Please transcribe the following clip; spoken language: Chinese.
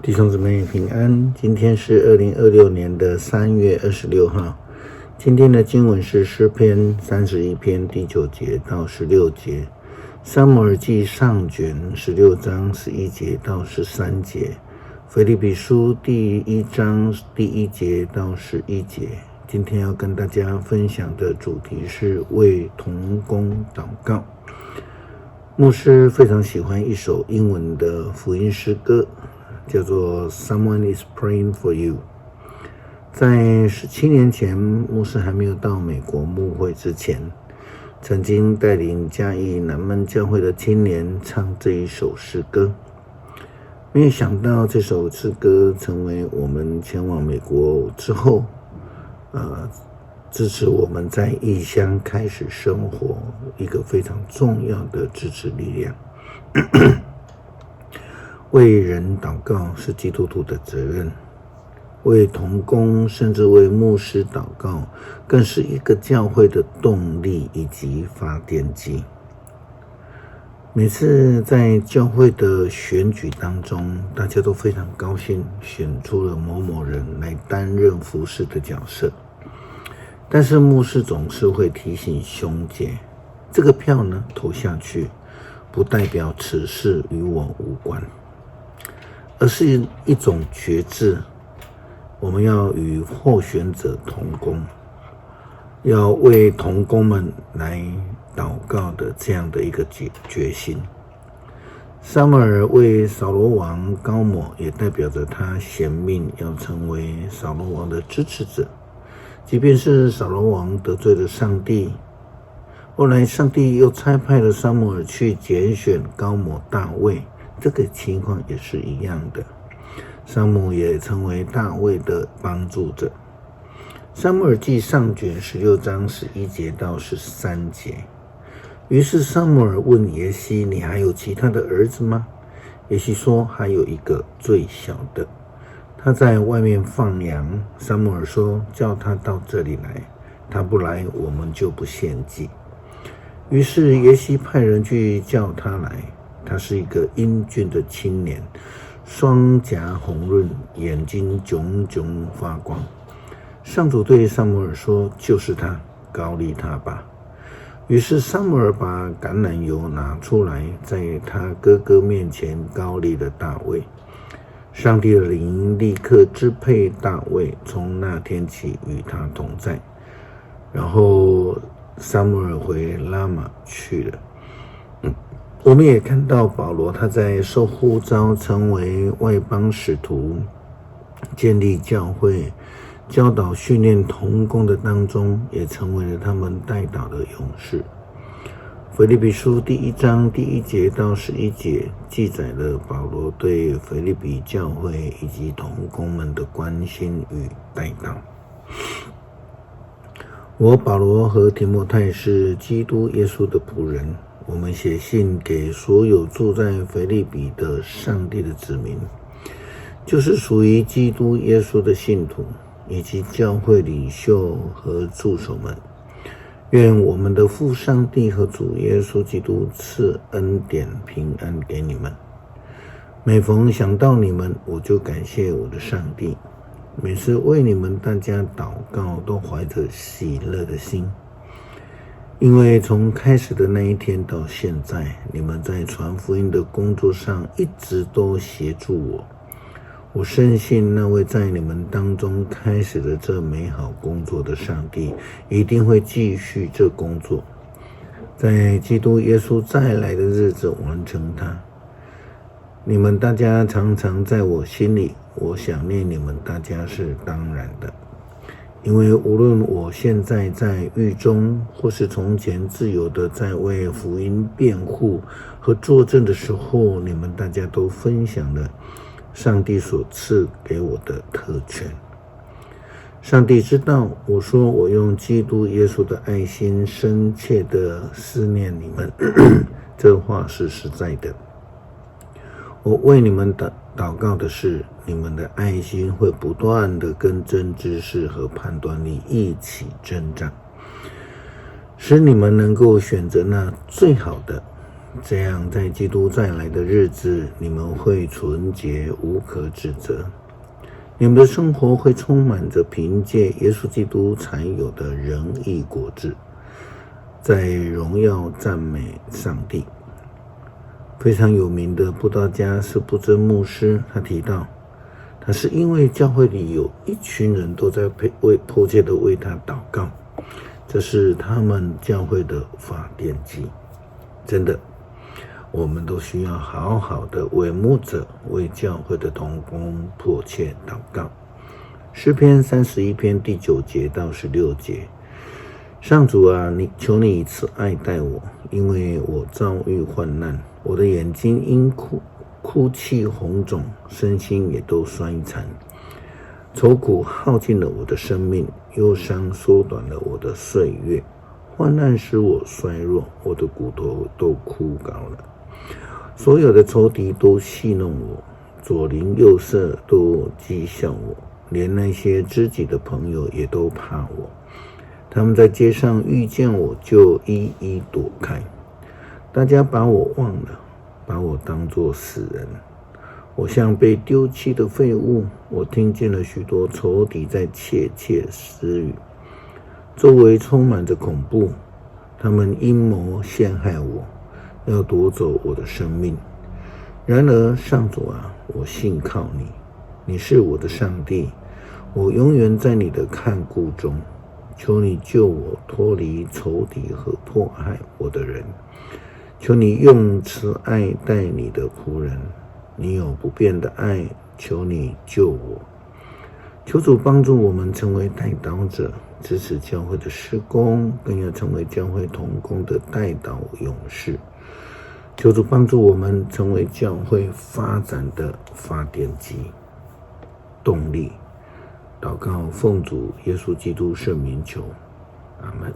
弟兄姊妹平安，今天是2026年的3月26号。今天的经文是诗篇31篇第9节到16节，撒母耳记上卷16章11节到13节，腓立比书第1章第1节到11节。今天要跟大家分享的主题是为同工祷告。牧师非常喜欢一首英文的福音诗歌，叫做 Someone is praying for you。 在17年前，牧师还没有到美国牧会之前，曾经带领嘉义南门教会的青年唱这一首诗歌。没有想到这首诗歌成为我们前往美国之后支持我们在异乡开始生活一个非常重要的支持力量。为人祷告是基督徒的责任，为同工甚至为牧师祷告更是一个教会的动力以及发电机。每次在教会的选举当中，大家都非常高兴选出了某某人来担任服事的角色，但是牧师总是会提醒兄姐，这个票呢投下去不代表此事与我无关，而是一种决志，我们要与候选者同工，要为同工们来祷告的这样的一个决心。撒母耳为扫罗王高抹，也代表着他显命要成为扫罗王的支持者。即便是扫罗王得罪了上帝，后来上帝又差派了撒母耳去拣选高抹大卫，这个情况也是一样的。撒母也成为大卫的帮助者。撒母耳记上卷16章11节到13节。于是撒母耳问耶西，你还有其他的儿子吗？耶西说，还有一个最小的，他在外面放羊。撒母耳说，叫他到这里来，他不来，我们就不献祭。于是耶西派人去叫他来，他是一个英俊的青年，双颊红润，眼睛炯炯发光。上主对撒母耳说，就是他，膏立他吧。于是撒母耳把橄榄油拿出来，在他哥哥面前膏立了大卫。上帝的灵立刻支配大卫，从那天起与他同在。然后撒母耳回拉玛去了。我们也看到保罗他在受呼召成为外邦使徒，建立教会，教导训练同工的当中，也成为了他们代祷的勇士。腓立比书第1章第1节到11节记载了保罗对腓立比教会以及同工们的关心与代祷。我保罗和提摩太是基督耶稣的仆人，我们写信给所有住在腓立比的上帝的子民，就是属于基督耶稣的信徒以及教会领袖和助手们。愿我们的父上帝和主耶稣基督赐恩典平安给你们。每逢想到你们，我就感谢我的上帝，每次为你们大家祷告都怀着喜乐的心，因为从开始的那一天到现在，你们在传福音的工作上一直都协助我。我深信那位在你们当中开始了这美好工作的上帝，一定会继续这工作，在基督耶稣再来的日子完成它。你们大家常常在我心里，我想念你们大家是当然的。因为无论我现在在狱中，或是从前自由的在为福音辩护和作证的时候，你们大家都分享了上帝所赐给我的特权。上帝知道，我说我用基督耶稣的爱心深切的思念你们，这话是实在的。我为你们祷告的是，你们的爱心会不断的跟真知识和判断力一起增长，使你们能够选择那最好的，这样在基督再来的日子，你们会纯洁无可指责，你们的生活会充满着凭借耶稣基督才有的仁义果子，在荣耀赞美上帝。非常有名的布道家是布真牧师，他提到，他是因为教会里有一群人都在迫切的为他祷告，这是他们教会的发电机。真的，我们都需要好好的为牧者、为教会的同工迫切祷告。诗篇31篇第9节到16节，上主啊，求你赐爱待我，因为我遭遇患难，我的眼睛因哭泣红肿，身心也都衰残。愁苦耗尽了我的生命，忧伤缩短了我的岁月。患难使我衰弱，我的骨头都枯槁了。所有的仇敌都戏弄我，左邻右舍都讥笑我，连那些知己的朋友也都怕我。他们在街上遇见我就一一躲开，大家把我忘了，把我当作死人。我像被丢弃的废物，我听见了许多仇敌在窃窃私语，周围充满着恐怖，他们阴谋陷害我，要夺走我的生命。然而上主啊，我信靠你，你是我的上帝，我永远在你的看顾中。求你救我脱离仇敌和迫害我的人，求你用慈爱待你的仆人，你有不变的爱，求你救我。求主帮助我们成为代祷者，支持教会的事工，更要成为教会同工的代祷勇士。求主帮助我们成为教会发展的发电机、动力。祷告奉主耶稣基督圣名求，阿们。